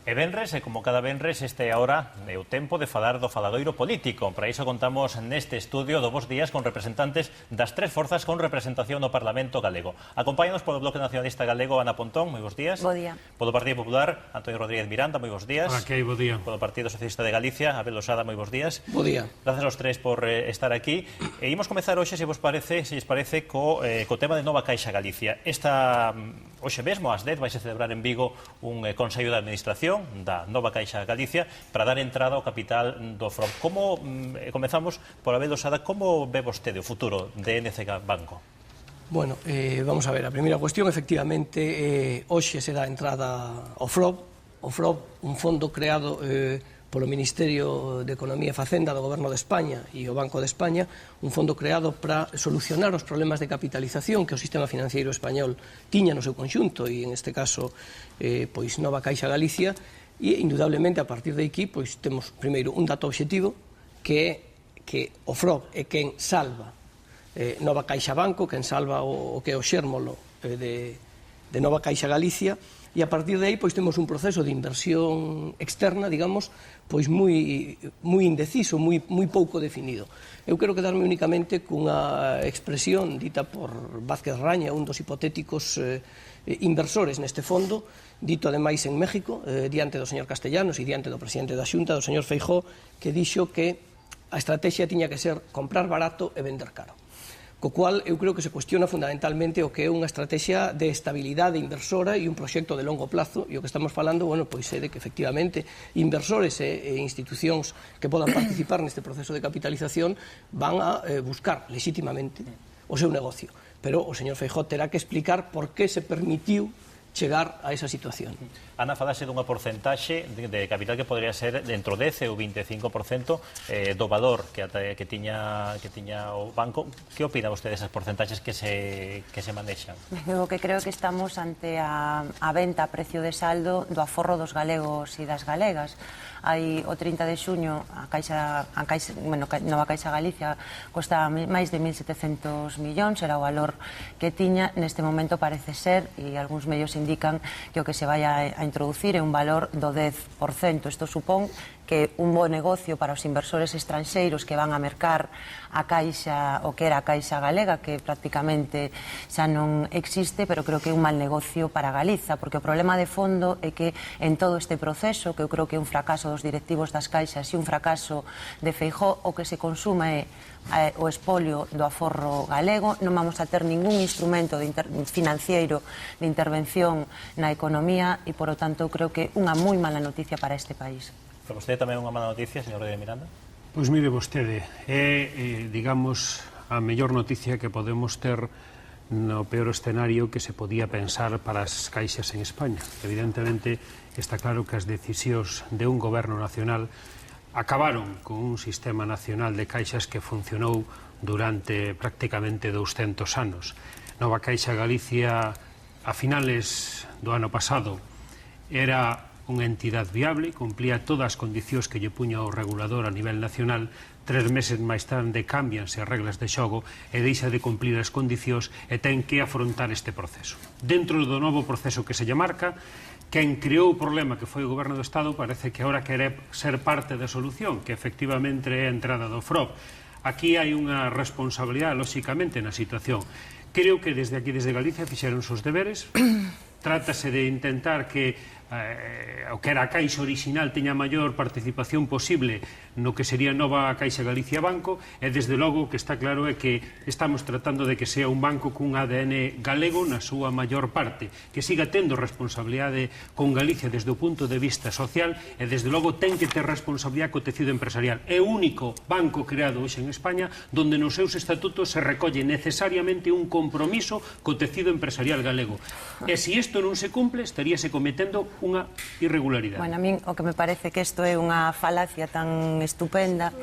E venres, e como cada venres, este é ahora o tempo de falar do faladoiro político. Para iso contamos neste estudio do Bos Días con representantes das tres forzas con representación no Parlamento galego. Acompáñanos polo Bloque Nacionalista Galego, Ana Pontón, moi bons días. Bo día. Polo Partido Popular, Antonio Rodríguez Miranda, moi bons días. Hola, que bo día. Polo Partido Socialista de Galicia, Abel Losada, moi bons días. Bo día. Gracias aos tres por estar aquí. E imos comezar hoxe, se vos parece, co tema de Nova Caixa Galicia. Hoxe mesmo, ás 10, vai se celebrar en Vigo un Consello de Administración da Nova Caixa Galicia para dar entrada ao capital do FROB. Comezamos por Abel Losada, como ve vostede o futuro de NC Banco? Bueno, vamos a ver, a primeira cuestión, efectivamente, hoxe se dá entrada ao FROB. O FROB, un fondo creado polo Ministerio de Economía e Facenda do Goberno de España e o Banco de España, un fondo creado para solucionar os problemas de capitalización que o sistema financiero español tiña no seu conxunto, e en este caso, pois Nova Caixa Galicia, e indudablemente a partir de aquí pois temos primeiro un dato obxectivo que é que o FROB é quen salva Nova Caixa Banco, quen salva o que é o xérmolo de Nova Caixa Galicia, e a partir de aí pois temos un proceso de inversión externa, digamos, pois moi indeciso, moi pouco definido. Eu quero quedarme únicamente cunha expresión dita por Vázquez Raña, un dos hipotéticos inversores neste fondo, dito ademais en México, diante do señor Castellanos e diante do presidente da Xunta, do señor Feijóo, que dixo que a estrategia tiña que ser comprar barato e vender caro. Co cual, eu creo que se cuestiona fundamentalmente o que é unha estrategia de estabilidade inversora e un proxecto de longo plazo, e o que estamos falando, bueno, pois é de que efectivamente inversores e institucións que podan participar neste proceso de capitalización van a buscar legítimamente o seu negocio. Pero o señor Feijóo terá que explicar por que se permitiu chegar a esa situación. Ana, falase dunha porcentaxe de capital que podría ser dentro 10 ou 25% do valor que tiña o banco. Que opina vostede desas porcentaxes que se manexan? Eu que creo que estamos ante a venta a precio de saldo do aforro dos galegos e das galegas. Hai o 30 de xuño Nova Caixa Galicia costaba máis de 1.700 millóns, era o valor que tiña. Neste momento parece ser, e algúns medios indican que o que se vai a introducir é un valor do 10%. Isto supón que un bo negocio para os inversores estranxeiros que van a mercar a Caixa, o que era a Caixa Galega, que prácticamente xa non existe, pero creo que é un mal negocio para Galiza, porque o problema de fondo é que en todo este proceso, que eu creo que é un fracaso dos directivos das caixas e un fracaso de Feijóo, o que se consume é o espolio do aforro galego. Non vamos a ter ningún instrumento financiero de intervención na economía e, por o tanto, eu creo que é unha moi mala noticia para este país. Para vostede tamén unha mala noticia, señor Rodríguez Miranda? Pois mire vostede, é, digamos, a mellor noticia que podemos ter no peor escenario que se podía pensar para as caixas en España. Evidentemente, está claro que as decisións de un goberno nacional acabaron con un sistema nacional de caixas que funcionou durante prácticamente 200 anos. Nova Caixa Galicia, a finales do ano pasado, era unha entidade viable, cumplía todas as condicións que lle puña o regulador a nivel nacional. 3 meses máis tarde cámbianse as reglas de xogo e deixa de cumplir as condicións e ten que afrontar este proceso. Dentro do novo proceso que se lle marca, quen creou o problema que foi o Goberno do Estado parece que agora quere ser parte da solución, que efectivamente é a entrada do FROB. Aquí hai unha responsabilidade, lóxicamente, na situación. Creo que desde aquí, desde Galicia, fixeron os deberes. Trátase de intentar que o que era a Caixa original teña a maior participación posible no que sería Nova Caixa Galicia Banco, e desde logo que está claro é que estamos tratando de que sea un banco cun ADN galego na súa maior parte, que siga tendo responsabilidade con Galicia desde o punto de vista social, e desde logo ten que ter responsabilidade co tecido empresarial. É o único banco creado hoxe en España donde nos seus estatutos se recolle necesariamente un compromiso co tecido empresarial galego. E se isto non se cumple, estaríase cometendo unha irregularidade. Bueno, a min o que me parece que isto é unha falacia tan estupenda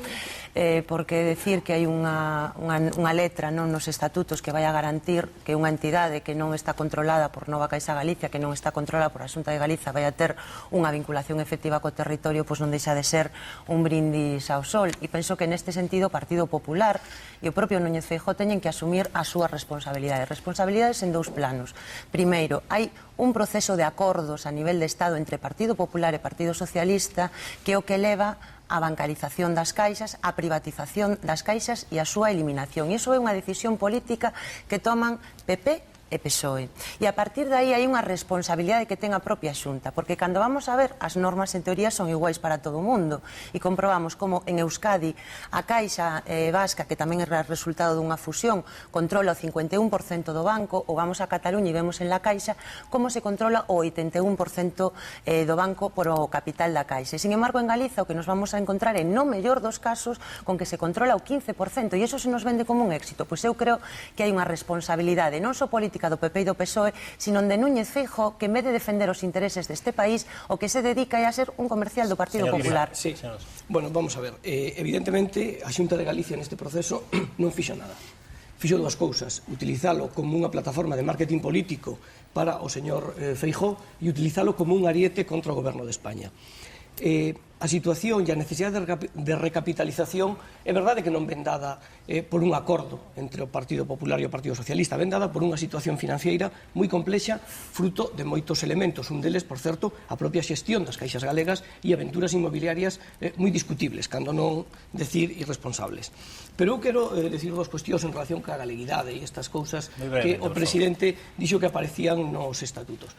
porque decir que hai unha letra nos estatutos que vai a garantir que unha entidade que non está controlada por Nova Caixa Galicia, que non está controlada por a Xunta de Galiza, vai a ter unha vinculación efectiva co territorio, pois non deixa de ser un brindis ao sol. E penso que neste sentido o Partido Popular e o propio Núñez Feijóo teñen que asumir as súas responsabilidades. Responsabilidades en dous planos. Primeiro, hai un proceso de acordos a nivel de Estado entre Partido Popular e Partido Socialista que é o que leva a bancarización das caixas, a privatización das caixas e a súa eliminación. E iso é unha decisión política que toman PP e PSOE. E a partir de aí hai unha responsabilidade que ten a propia Xunta, porque cando vamos a ver, as normas en teoría son iguais para todo o mundo, e comprobamos como en Euskadi a Caixa Vasca, que tamén é resultado dunha fusión, controla o 51% do banco, ou vamos a Cataluña e vemos en la Caixa como se controla o 81% do banco por o capital da Caixa. E, sin embargo, en Galiza o que nos vamos a encontrar é, no mellor dos casos, con que se controla o 15%, e iso se nos vende como un éxito. Pois eu creo que hai unha responsabilidade non só política do PP e do PSOE, sino de Núñez Feijóo, que en vez de defender os intereses deste país, o que se dedica é a ser un comercial do Partido Popular. Sí. Bueno, vamos a ver. Evidentemente, a Xunta de Galicia neste proceso non fixo nada. Fixo dúas cousas: utilizalo como unha plataforma de marketing político para o señor Feijóo e utilizalo como un ariete contra o goberno de España. A situación e a necesidade de recapitalización é verdade que non ven dada por un acordo entre o Partido Popular e o Partido Socialista, ven dada por unha situación financiera moi complexa, fruto de moitos elementos, un deles, por certo, a propia xestión das caixas galegas e aventuras inmobiliarias moi discutibles, cando non decir irresponsables. Pero eu quero decir dúas cuestións en relación ca galeguidade e estas cousas que o presidente dixo que aparecían nos estatutos.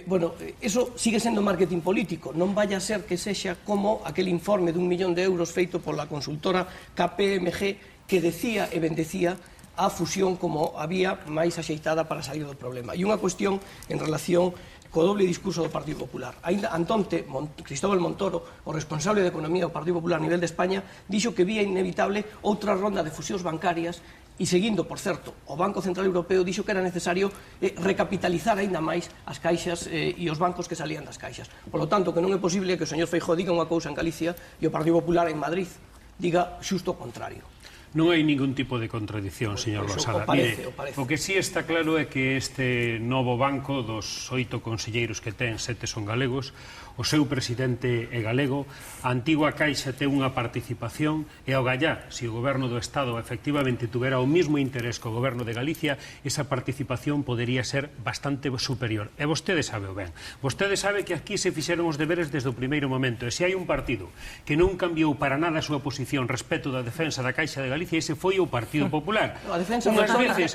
Bueno, eso sigue sendo marketing político. Non vaya a ser que sexa como aquel informe de 1 millón de euros feito pola consultora KPMG que decía e bendecía a fusión como a vía máis axeitada para sair do problema. E unha cuestión en relación co doble discurso do Partido Popular. Ainda antonte, Cristóbal Montoro, o responsable de Economía do Partido Popular a nivel de España, dixo que vía inevitable outra ronda de fusións bancarias e seguindo, por certo, o Banco Central Europeo dixo que era necesario recapitalizar aínda máis as caixas e os bancos que salían das caixas. Por lo tanto, que non é posible que o señor Feijóo diga unha cousa en Galicia e o Partido Popular en Madrid diga xusto o contrario. Non hai ningún tipo de contradición, señor Losada. Mire, o que sí está claro é que este novo banco dos 8 conselleiros que ten, 7 son galegos, o seu presidente é galego, a antigua Caixa ten unha participación e ao gallá, se o goberno do Estado efectivamente tuvera o mismo interés co goberno de Galicia, esa participación podería ser bastante superior. E vostede sabe o ben. Vostede sabe que aquí se fixeron os deberes desde o primeiro momento, e se hai un partido que non cambiou para nada a súa posición respecto da defensa da Caixa de Galicia, ese foi o Partido Popular. Unhas veces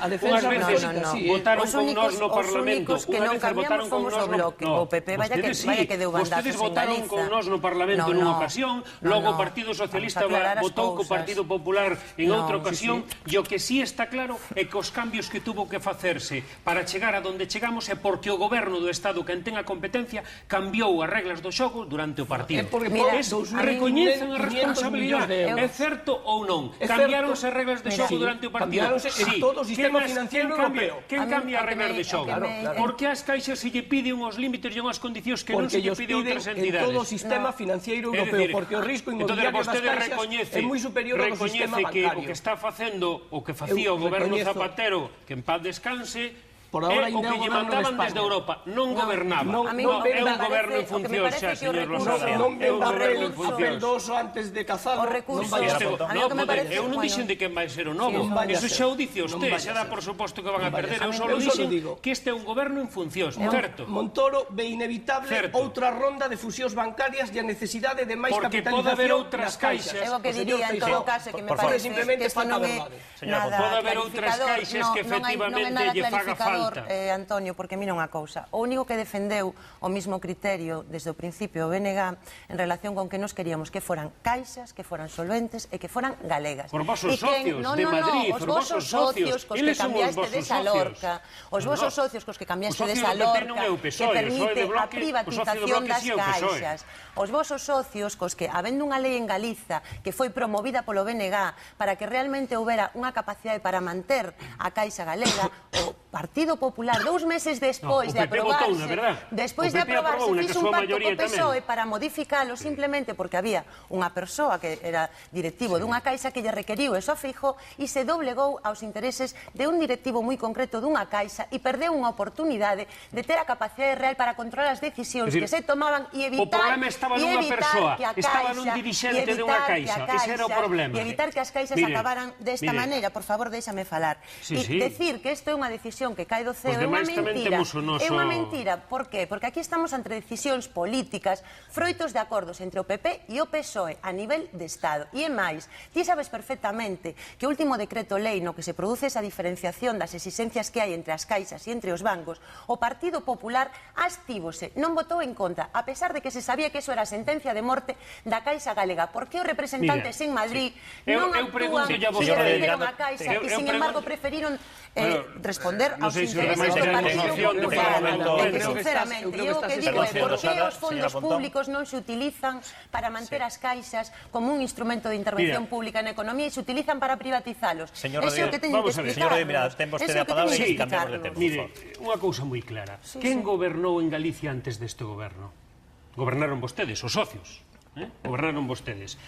votaron con nós no Parlamento, unha vez votaron con nós no bloque. O PP vaya que deu bandazos. Vostedes votaron con nós no Parlamento nunha ocasión, logo o Partido Socialista votou co Partido Popular en outra ocasión, e o que sí está claro é que os cambios que tuvo que facerse para chegar a donde chegamos é porque o goberno do Estado, que ten a competencia, cambiou as reglas do xogo durante o partido. Recoñecen a responsabilidade. É certo ou non? Cambiaron as reglas de xogo durante o partido? Sí. Todo o sistema financiero europeo. Quen cambia as reglas de xogo? Por que as caixas se lle pide unhos límites e unhas condicións que non se lle pide outras entidades? En todo o sistema financiero europeo, porque o risco inmobiliario das caixas é moi superior ao sistema bancario. O que está facendo, o que facía o goberno Zapatero, que en paz descanse, por ahora o que lle mandaban desde Europa, non gobernaba. É un goberno en función xa, señor Losada. Non ven papel doso antes de cazalo. Eu non dixen de quen vai ser o novo. Eso xa o dice usted, xa dá por suposto que van a perder. Eu só dixen que este é un goberno en funcións, certo? Montoro ve inevitable outra ronda de fusións bancarias e a necesidade de máis capitalización. Porque pode haber outras caixas. É o que diría en todo caso, que me parece que isto non é nada pode haber outras caixas que efectivamente lle faga falta. Antonio, porque mira unha cousa, o único que defendeu o mismo criterio desde o principio o BNG en relación con que nos queríamos que foran caixas, que foran solventes e que foran galegas. Por vosos socios de Madrid, os vosos socios cos que cambiaste desa Lorca, os vosos socios cos que cambiaste desa Lorca, que permite a privatización das caixas, os vosos socios cos que, habendo unha lei en Galiza que foi promovida polo BNG para que realmente houbera unha capacidade para manter a Caixa galega, Partido Popular, 2 meses despois de aprobarse, despois de aprobarse, fixo un pacto co PSOE para modificalo simplemente porque había unha persoa que era directivo dunha caixa que lle requeriu eso a Feijóo e se doblegou aos intereses de un directivo moi concreto dunha caixa e perdeu unha oportunidade de ter a capacidade real para controlar as decisións que se tomaban e evitar o problema estaba nunha persoa, estaba nun dirixente dunha caixa, ese era o problema. E evitar que as caixas acabaran desta maneira. Por favor, déxame falar. E decir que isto é unha decisión que cae do ceo é unha mentira. É unha mentira. Por qué? Porque aquí estamos entre decisións políticas froitos de acordos entre o PP e o PSOE a nivel de Estado. E é máis, ti sabes perfectamente que o último decreto lei no que se produce esa diferenciación das exigencias que hai entre as caixas e entre os bancos, o Partido Popular abstívose, non votou en contra, a pesar de que se sabía que eso era sentencia de morte da Caixa Galega. Por que os representantes en Madrid non actúan e defenderon a Caixa e, sin embargo, preferiron responder aos intereses do Partido Popular? Que, sinceramente, eu o que digo é por que os fondos públicos non se utilizan para manter as caixas como un instrumento de intervención pública na economía e se utilizan para privatizalos. Eso é o que teñen que explicar. Señor Rodríguez, ten vostede a palabra e cambiamos de tema. Mire, unha cousa moi clara. Quen gobernou en Galicia antes deste goberno? Gobernaron vostedes, os socios. Gobernaron vostedes.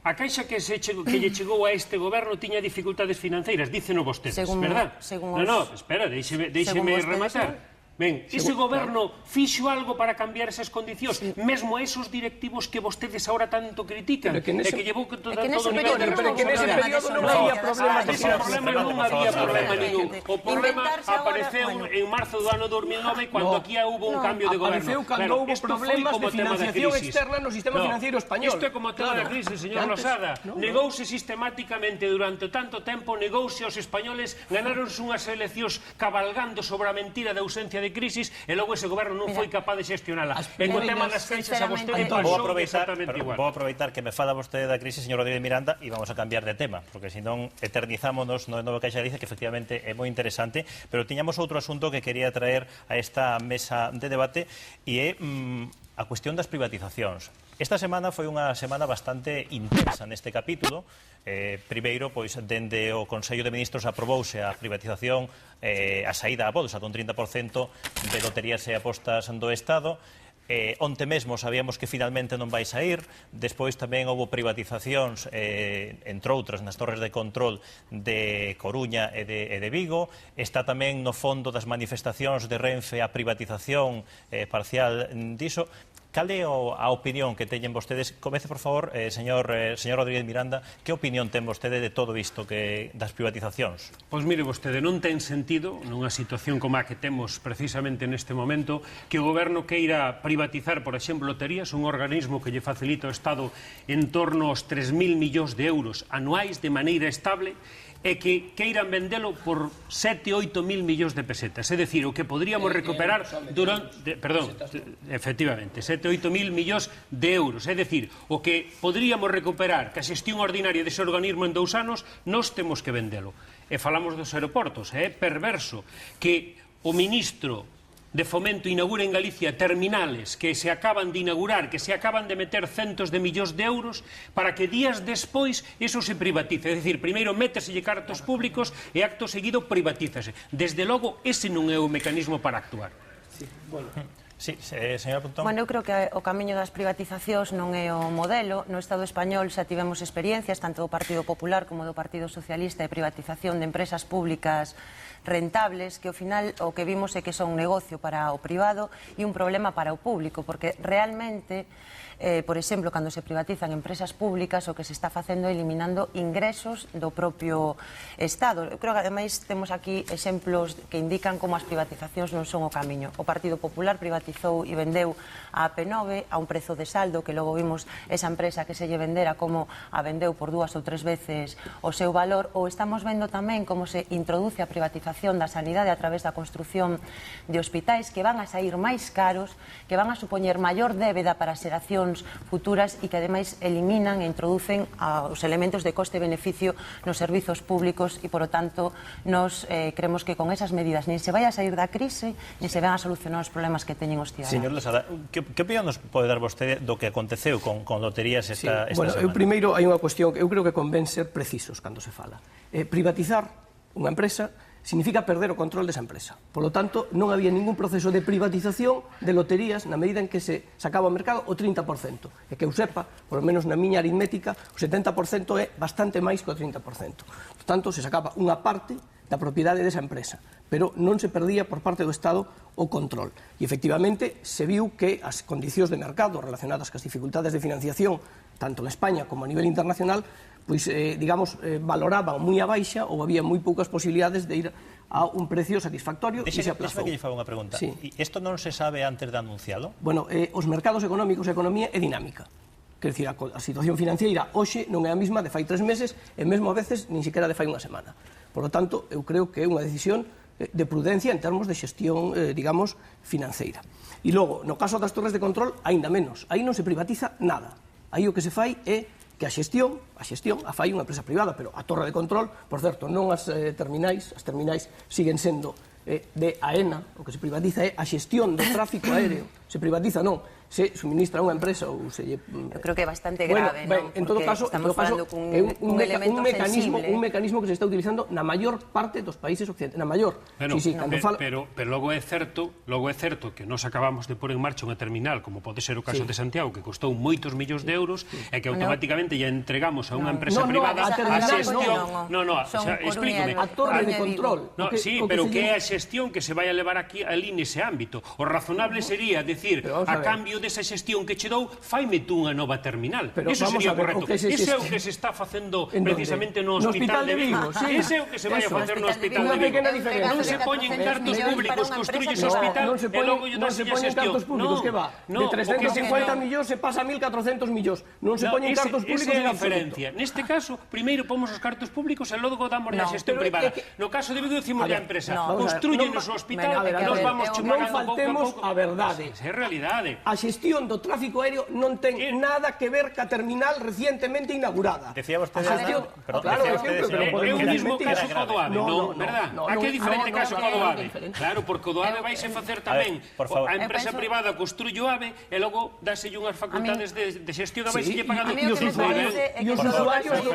A caixa que lle chegou a este goberno tiña dificultades financeiras, díceno vostedes, verdad? Non, espera, deixeme rematar. Ben, ese goberno fixo algo para cambiar esas condicións, mesmo esos directivos que vostedes ahora tanto critican, e que llevou todo o nivel de pero que nese período non había problema. Ese problema non había problema ningún. O problema apareceu en marzo do ano 2009 cando aquí hubo un cambio de goberno. Apareceu cando hubo problemas de financiación externa no sistema financiero español. Isto é como o tema da crise, señor Losada. Negouse sistemáticamente durante tanto tempo, negouse aos españoles, ganáronse unhas eleccións cabalgando sobre a mentira da ausencia de crisis e logo ese goberno non foi capaz de xestionala. E co tema das caixas a vostede pasou exactamente igual. Vou aproveitar que me fala vostede da crise, señor Rodríguez Miranda, e vamos a cambiar de tema, porque senón eternizámonos no Nova Caixa Galicia, que efectivamente é moi interesante, pero tiñamos outro asunto que quería traer a esta mesa de debate e é a cuestión das privatizacións. Esta semana foi unha semana bastante intensa neste capítulo. Primeiro, pois, dende o Consello de Ministros aprobouse a privatización, a saída a bolsa con 30% de loterías e apostas do Estado. Onte mesmo sabíamos que finalmente non vai sair. Despois tamén houve privatizacións, entre outras, nas torres de control de Coruña e de Vigo. Está tamén no fondo das manifestacións de Renfe a privatización parcial diso. Cal é a opinión que teñen vostedes? Comece, por favor, señor Rodríguez Miranda, que opinión ten vostede de todo isto das privatizacións? Pois mire vostede, non ten sentido, nunha situación como a que temos precisamente neste momento, que o goberno queira privatizar, por exemplo, loterías, un organismo que lle facilita ao Estado en torno aos 3.000 millóns de euros anuais de maneira estable, e que queiran vendelo por 7-8 mil millóns de pesetas. É dicir, o que podríamos recuperar durante... Perdón, efectivamente, 7-8 mil millóns de euros. É dicir, o que podríamos recuperar que a xestión ordinaria dese organismo en 2 anos, nós temos que vendelo. E falamos dos aeroportos, é perverso que o ministro de Fomento inaugura en Galicia terminales que se acaban de inaugurar, que se acaban de meter centos de millóns de euros para que días despois eso se privatice. É dicir, primeiro méteselle cartos públicos e acto seguido privatízase. Desde logo, ese non é o mecanismo para actuar. Sí, señora Pontón. Bueno, eu creo que o camiño das privatizacións non é o modelo. No Estado español xa tivemos experiencias, tanto do Partido Popular como do Partido Socialista, de privatización de empresas públicas rentables, que ao final o que vimos é que son un negocio para o privado e un problema para o público, porque realmente, por exemplo, cando se privatizan empresas públicas, o que se está facendo é eliminando ingresos do propio Estado. Eu creo que, ademais, temos aquí exemplos que indican como as privatizacións non son o camiño. O Partido Popular privatizou e vendeu a AP9 a un prezo de saldo, que logo vimos esa empresa que se lle vendera como a vendeu por 2 ou 3 veces o seu valor, ou estamos vendo tamén como se introduce a privatización da sanidade a través da construción de hospitais que van a sair máis caros, que van a supoñer maior débeda para as xeracións futuras e que ademais eliminan e introducen os elementos de coste-beneficio nos servizos públicos e, por lo tanto, nos creemos que con esas medidas nin se vai a sair da crise, nin se van a solucionar os problemas que teñen os ciudadanos. Señor Losada, que opinión nos pode dar vostede do que aconteceu con loterías esta semana? Eu primeiro hai unha cuestión que eu creo que convén ser precisos cando se fala. Privatizar unha empresa significa perder o control desa empresa. Por lo tanto, non había ningún proceso de privatización de loterías na medida en que se sacaba ao mercado o 30%. E que eu sepa, por lo menos na miña aritmética, o 70% é bastante máis que o 30%. Por tanto, se sacaba unha parte da propiedade desa empresa, pero non se perdía por parte do Estado o control. E, efectivamente, se viu que as condicións de mercado relacionadas cas dificultades de financiación, tanto en España como a nivel internacional, pois, valoraban moi a baixa ou había moi poucas posibilidades de ir a un precio satisfactorio e se aplazou. Deixa que lle faga unha pregunta. Sí. E isto non se sabe antes de anunciado? Bueno, os mercados económicos e a economía é dinámica. Quer dizer, a situación financiera hoxe non é a mesma de fai 3 meses e mesmo a veces nin siquiera de fai unha semana. Por lo tanto, eu creo que é unha decisión de prudencia en termos de xestión, digamos, financeira. E logo, no caso das torres de control, aínda menos. Aí non se privatiza nada. Aí o que se fai é que a xestión a fai unha empresa privada, pero a torre de control, por certo, non as terminais siguen sendo de AENA, o que se privatiza é a xestión do tráfico aéreo, se privatiza non, se suministra a unha empresa ou se lle... Eu creo que é bastante grave, bueno, non? En todo caso, estamos falando cun elemento sensible. Un mecanismo que se está utilizando na maior parte dos países occidentales, na maior. Bueno, sí, pero logo é certo que nós acabamos de pôr en marcha unha terminal, como pode ser o caso de Santiago, que costou moitos millóns de euros, e que automáticamente lle entregamos a unha empresa privada a xestión... Explícame. A torre de control. Sí, pero que é a xestión que se vai a levar aquí ali nese ámbito. O razonable sería decir, a cambio desa xestión que che dou, faime tú unha nova terminal. Iso sería correcto. Ese é o que se está facendo precisamente no Hospital de Vigo. Ese é o que se vai a facer no Hospital de Vigo. Non se poñen cartos públicos, construyes o hospital e logo lle das a xestión. Non, de 350 millóns se pasa a 1.400 millóns. Non se poñen cartos públicos en absoluto. Diferencia. Neste caso, primeiro pomos os cartos públicos e logo damos a xestión privada. No caso de Vigo, decimos a empresa, construyenos o hospital e nos vamos chupando pouco a pouco. Non faltemos a verdade. É realidade. A xestión do tráfico aéreo non ten nada que ver ca terminal recientemente inaugurada. Decía vostede... É o mismo caso co do AVE, non? Verdad? Aquí é diferente caso co do AVE. Claro, porque o do AVE vaise facer tamén. A empresa privada construye o AVE e logo dáselle unhas facultades de xestión, vaiselle pagando e os usuarios.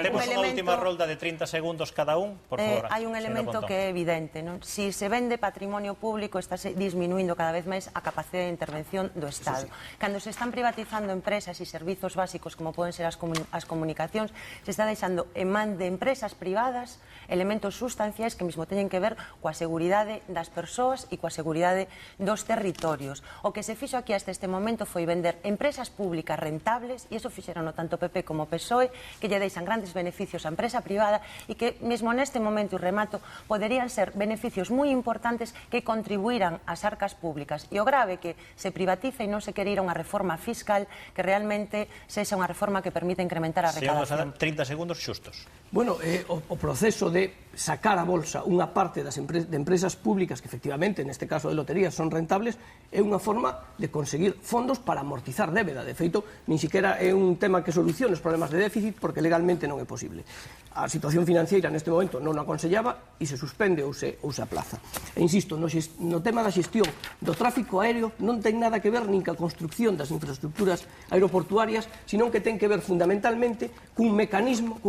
Temos unha última rolda de 30 segundos cada un, por favor. Hai un elemento que é evidente, non? Si se vende patrimonio público, está disminuindo cada vez máis a capacidade de intervención do Estado. Cando se están privatizando empresas e servizos básicos como poden ser as comunicacións, se está deixando en man de empresas privadas elementos sustanciais que mesmo teñen que ver coa seguridade das persoas e coa seguridade dos territorios. O que se fixo aquí hasta este momento foi vender empresas públicas rentables, e iso fixeron tanto PP como PSOE, que lle deixan grandes beneficios á empresa privada e que mesmo neste momento, e remato, poderían ser beneficios moi importantes que contribuíran ás arcas públicas. E o grave que se privatiza e non se quere ir a unha reforma fiscal que realmente sexa unha reforma que permita incrementar a recaudación. 30 segundos xustos. Bueno, o proceso de sacar a bolsa unha parte de empresas públicas que efectivamente, neste caso de loterías, son rentables, é unha forma de conseguir fondos para amortizar débeda. De feito, nin siquiera é un tema que solucione os problemas de déficit porque legalmente non é posible. A situación financiera neste momento non o aconsellaba e se suspende ou se aplaza. E insisto, no tema da xestión do tráfico aéreo non ten nada que ver nin ca construcción das infraestructuras aeroportuarias, senón que ten que ver fundamentalmente cun mecanismo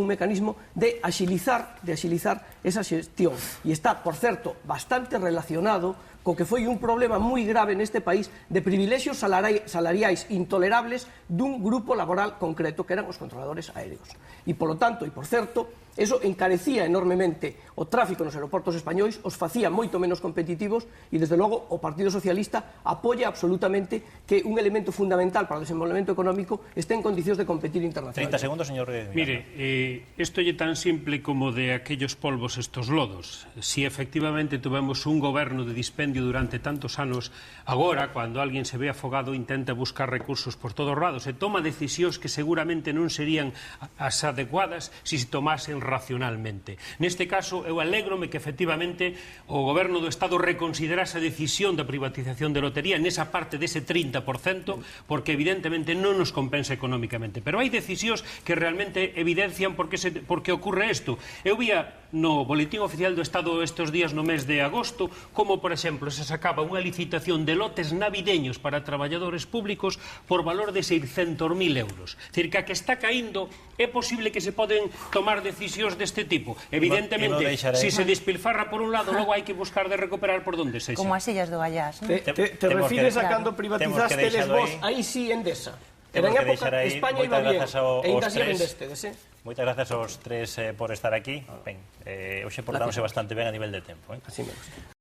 de axilizar esa xestión. E está, por certo, bastante relacionado co que foi un problema moi grave neste país de privilexios salariais intolerables dun grupo laboral concreto que eran os controladores aéreos. E, polo tanto, e por certo, eso encarecía enormemente o tráfico nos aeroportos españois, os facía moito menos competitivos e, desde logo, o Partido Socialista apoia absolutamente que un elemento fundamental para o desenvolvemento económico este en condicións de competir internacionalmente. 30 segundos, señor. Mire, isto é tan simple como de aquellos polvos estos lodos. Si efectivamente tuvemos un goberno de dispendio durante tantos anos, agora, cando alguén se ve afogado, intenta buscar recursos por todos lados e toma decisións que seguramente non serían as adecuadas se se tomasen racionalmente. Neste caso, eu alégrome que efectivamente o goberno do Estado reconsiderase a decisión da privatización de lotería nesa parte dese 30%, porque evidentemente non nos compensa económicamente. Pero hai decisións que realmente evidencian por que ocorre isto. Eu vía no Boletín Oficial do Estado estes días no mes de agosto, como, por exemplo, se sacaba unha licitación de lotes navideños para traballadores públicos por valor de 600.000 euros. É dicir, que a que está caíndo é posible que se poden tomar decisións deste tipo. Evidentemente, se se despilfarra por un lado, logo hai que buscar de recuperar por donde sexa. Como as illas do Gallás, non? Te refires a cando privatizaste vos, aí sí Endesa. Era en época España iba bien, e ainda así vendestedes, Moitas grazas aos tres por estar aquí. Ben, hoxe portáronse bastante ben a nivel de tempo. Así me gusta.